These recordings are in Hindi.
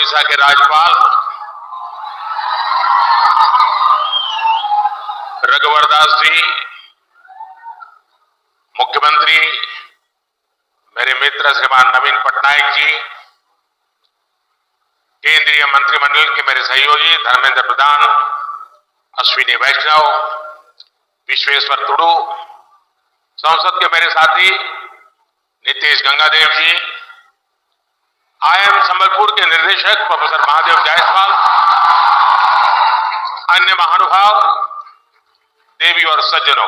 ओडिशा के राज्यपाल रघुवर दास जी, मुख्यमंत्री मेरे मित्र श्रीमान नवीन पटनायक जी, केंद्रीय मंत्रिमंडल के मेरे सहयोगी धर्मेंद्र प्रधान, अश्विनी वैष्णव, विश्वेश्वर तुडू, संसद के मेरे साथी नीतीश गंगादेव जी, IIM संबलपुर के निर्देशक प्रोफेसर महादेव जायसवाल, अन्य महानुभाव, देवी और सज्जनों,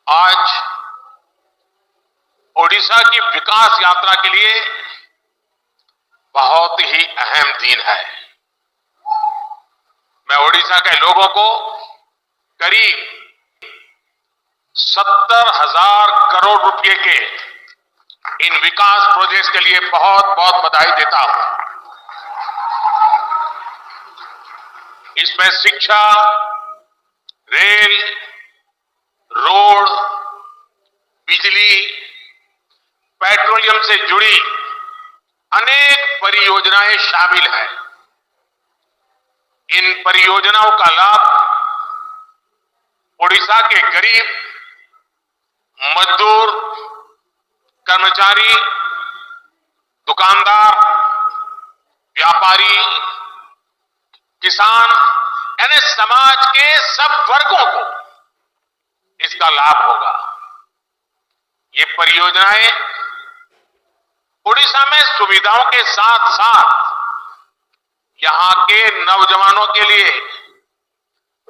आज ओडिशा की विकास यात्रा के लिए बहुत ही अहम दिन है। मैं ओडिशा के लोगों को करीब 70,000 करोड़ रुपए के इन विकास प्रोजेक्ट्स के लिए बहुत बहुत बधाई देता हूं। इसमें शिक्षा, रेल, रोड, बिजली, पेट्रोलियम से जुड़ी अनेक परियोजनाएं शामिल हैं। इन परियोजनाओं का लाभ ओडिशा के गरीब, मजदूर, कर्मचारी, दुकानदार, व्यापारी, किसान यानी समाज के सब वर्गों को इसका लाभ होगा। ये परियोजनाएं ओडिशा में सुविधाओं के साथ साथ यहां के नौजवानों के लिए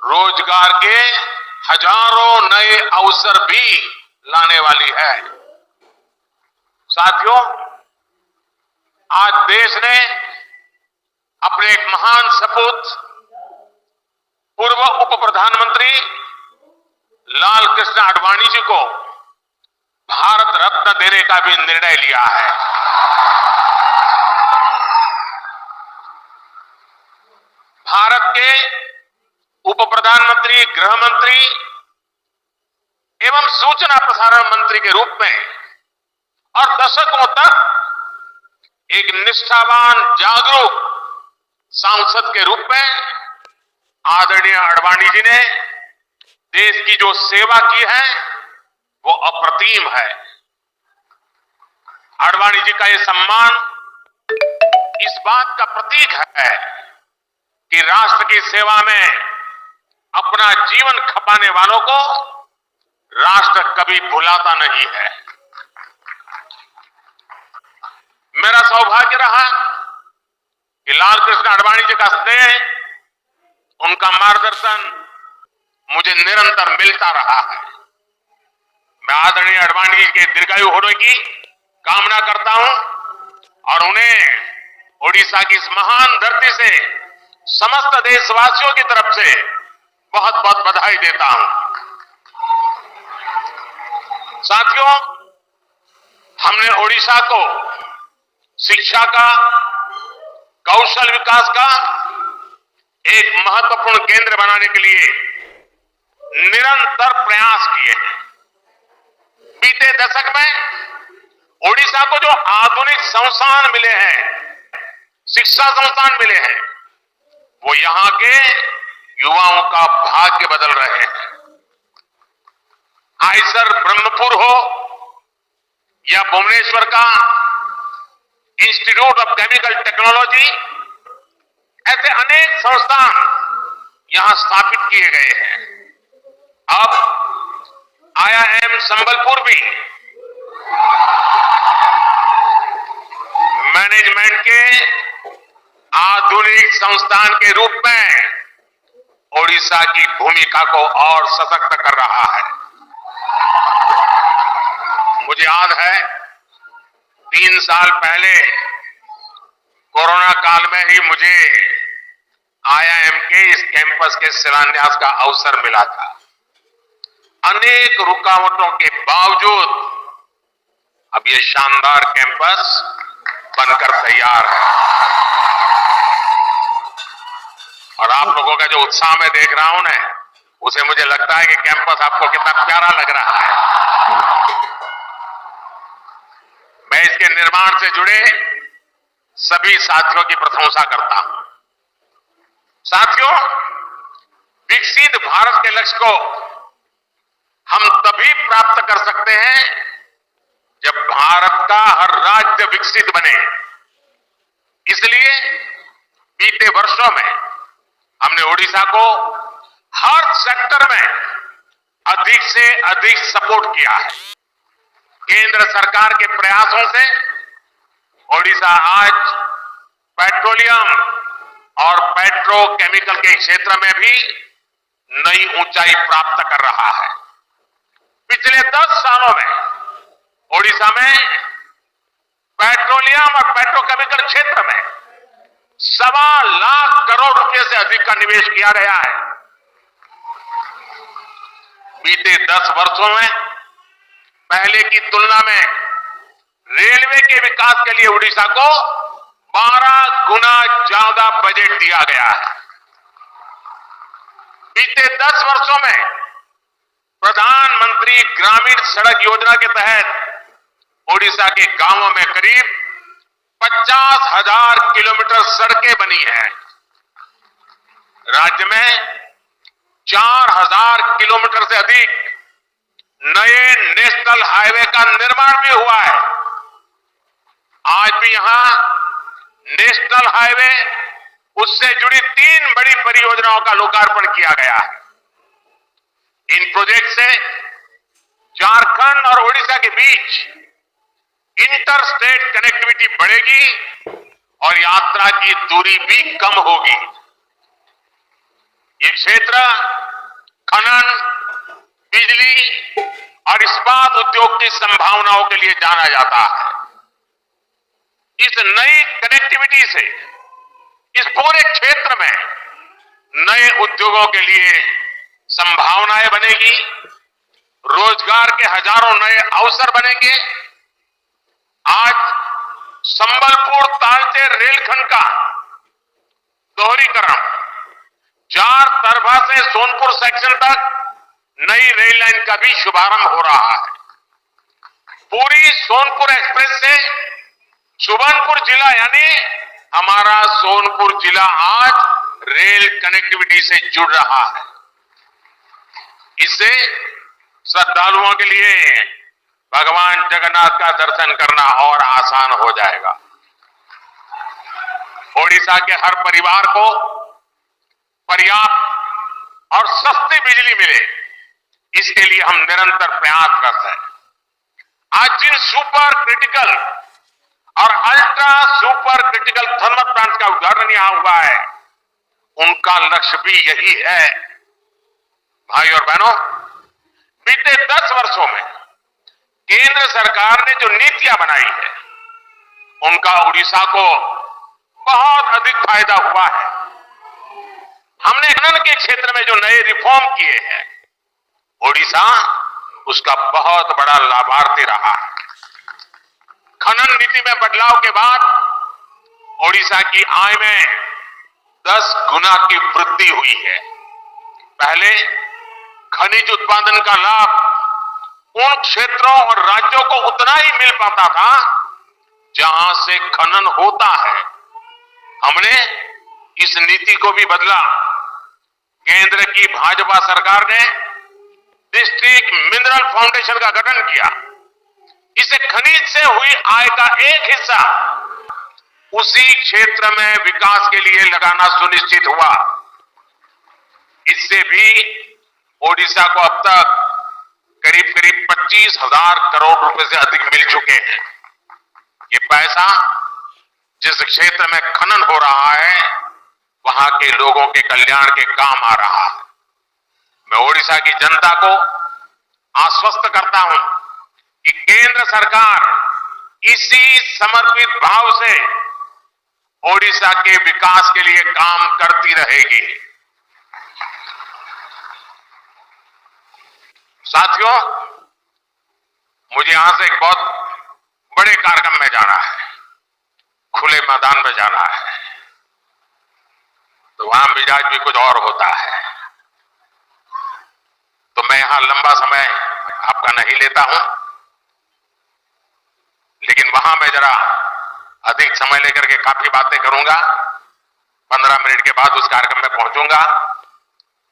रोजगार के हजारों नए अवसर भी लाने वाली है। साथियों, आज देश ने अपने एक महान सपूत पूर्व उप प्रधानमंत्री लाल कृष्ण आडवाणी जी को भारत रत्न देने का भी निर्णय लिया है। भारत के उप प्रधानमंत्री, गृह मंत्री एवं सूचना प्रसारण मंत्री के रूप में और दशकों तक एक निष्ठावान, जागरूक सांसद के रूप में आदरणीय आडवाणी जी ने देश की जो सेवा की है वो अप्रतिम है। आडवाणी जी का ये सम्मान इस बात का प्रतीक है कि राष्ट्र की सेवा में अपना जीवन खपाने वालों को राष्ट्र कभी भुलाता नहीं है। मेरा सौभाग्य रहा कि लाल कृष्ण आडवाणी जी का स्नेह, उनका मार्गदर्शन मुझे निरंतर मिलता रहा है। मैं आदरणीय आडवाणी जी के दीर्घायु होने की कामना करता हूं और उन्हें ओडिशा की इस महान धरती से समस्त देशवासियों की तरफ से बहुत बहुत बधाई देता हूं। साथियों, हमने ओडिशा को शिक्षा का, कौशल विकास का एक महत्वपूर्ण केंद्र बनाने के लिए निरंतर प्रयास किए हैं। बीते दशक में ओडिशा को जो आधुनिक संस्थान मिले हैं, शिक्षा संस्थान मिले हैं, वो यहां के युवाओं का भाग्य बदल रहे हैं। आईसर ब्रह्मपुर हो या भुवनेश्वर का इंस्टीट्यूट ऑफ केमिकल टेक्नोलॉजी, ऐसे अनेक संस्थान यहां स्थापित किए गए हैं। अब IIM संबलपुर भी मैनेजमेंट के आधुनिक संस्थान के रूप में ओडिशा की भूमिका को और सशक्त कर रहा है। मुझे याद है 3 साल पहले कोरोना काल में ही मुझे IIM के इस कैंपस के शिलान्यास का अवसर मिला था। अनेक रुकावटों के बावजूद अब ये शानदार कैंपस बनकर तैयार है और आप लोगों का जो उत्साह मैं देख रहा हूं ना, उसे मुझे लगता है कि कैंपस आपको कितना प्यारा लग रहा है। मैं इसके निर्माण से जुड़े सभी साथियों की प्रशंसा करता हूं। साथियों, विकसित भारत के लक्ष्य को हम तभी प्राप्त कर सकते हैं जब भारत का हर राज्य विकसित बने। इसलिए बीते वर्षों में हमने ओडिशा को हर सेक्टर में अधिक से अधिक सपोर्ट किया है। केंद्र सरकार के प्रयासों से ओडिशा आज पेट्रोलियम और पेट्रोकेमिकल के क्षेत्र में भी नई ऊंचाई प्राप्त कर रहा है। पिछले 10 सालों में ओडिशा में पेट्रोलियम और पेट्रोकेमिकल क्षेत्र में 1.25 लाख करोड़ रुपए से अधिक का निवेश किया गया है। बीते 10 वर्षों में पहले की तुलना में रेलवे के विकास के लिए ओडिशा को 12 गुना ज्यादा बजट दिया गया है। बीते 10 वर्षों में प्रधानमंत्री ग्रामीण सड़क योजना के तहत ओडिशा के गांवों में करीब 50,000 किलोमीटर सड़कें बनी हैं। राज्य में 4,000 किलोमीटर से अधिक नए नेशनल हाईवे का निर्माण भी हुआ है। आज भी यहां नेशनल हाईवे, उससे जुड़ी 3 बड़ी परियोजनाओं का लोकार्पण किया गया है। इन प्रोजेक्ट से झारखंड और ओडिशा के बीच इंटर स्टेट कनेक्टिविटी बढ़ेगी और यात्रा की दूरी भी कम होगी। ये क्षेत्र खनन, बिजली और इस्पात उद्योग की संभावनाओं के लिए जाना जाता है। इस नई कनेक्टिविटी से इस पूरे क्षेत्र में नए उद्योगों के लिए संभावनाएं बनेगी, रोजगार के हजारों नए अवसर बनेंगे। आज संबलपुर तालचेर रेलखंड का दोहरीकरण, चार तरफा से सोनपुर सेक्शन तक नई रेल लाइन का भी शुभारंभ हो रहा है। पूरी सोनपुर एक्सप्रेस से सुबर्णपुर जिला यानी हमारा सोनपुर जिला आज रेल कनेक्टिविटी से जुड़ रहा है। इससे श्रद्धालुओं के लिए भगवान जगन्नाथ का दर्शन करना और आसान हो जाएगा। ओडिशा के हर परिवार को पर्याप्त और सस्ती बिजली मिले, इसके लिए हम निरंतर प्रयास करते हैं। आज जिन सुपर क्रिटिकल और ultra super critical thermal plant का उदाहरण यहां हुआ है, उनका लक्ष्य भी यही है। भाई और बहनों, बीते 10 वर्षों में केंद्र सरकार ने जो नीतियां बनाई है, उनका ओडिशा को बहुत अधिक फायदा हुआ है। हमने खनन के क्षेत्र में जो नए रिफॉर्म किए हैं, ओडिशा उसका बहुत बड़ा लाभार्थी रहा है। खनन नीति में बदलाव के बाद ओडिशा की आय में 10 गुना की वृद्धि हुई है। पहले खनिज उत्पादन का लाभ उन क्षेत्रों और राज्यों को उतना ही मिल पाता था जहां से खनन होता है। हमने इस नीति को भी बदला। केंद्र की भाजपा सरकार ने डिस्ट्रिक्ट मिनरल फाउंडेशन का गठन किया। इसे खनिज से हुई आय का एक हिस्सा उसी क्षेत्र में विकास के लिए लगाना सुनिश्चित हुआ। इससे भी ओडिशा को अब तक करीब 25,000 करोड़ रुपए से अधिक मिल चुके हैं। ये पैसा जिस क्षेत्र में खनन हो रहा है, वहां के लोगों के कल्याण के काम आ रहा है। मैं ओडिशा की जनता को आश्वस्त करता हूं कि केंद्र सरकार इसी समर्पित भाव से ओडिशा के विकास के लिए काम करती रहेगी। साथियों, मुझे यहां से एक बहुत बड़े कार्यक्रम में जाना है, खुले मैदान में जाना है, तो वहां मिजाज भी कुछ और होता है। तो मैं यहां लंबा समय आपका नहीं लेता हूं, लेकिन वहां मैं जरा अधिक समय लेकर के काफी बातें करूंगा। 15 मिनट के बाद उस कार्यक्रम में पहुंचूंगा।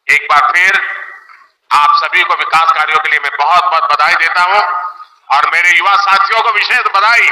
एक बार फिर आप सभी को विकास कार्यों के लिए मैं बहुत बहुत बधाई देता हूं और मेरे युवा साथियों को विशेष बधाई।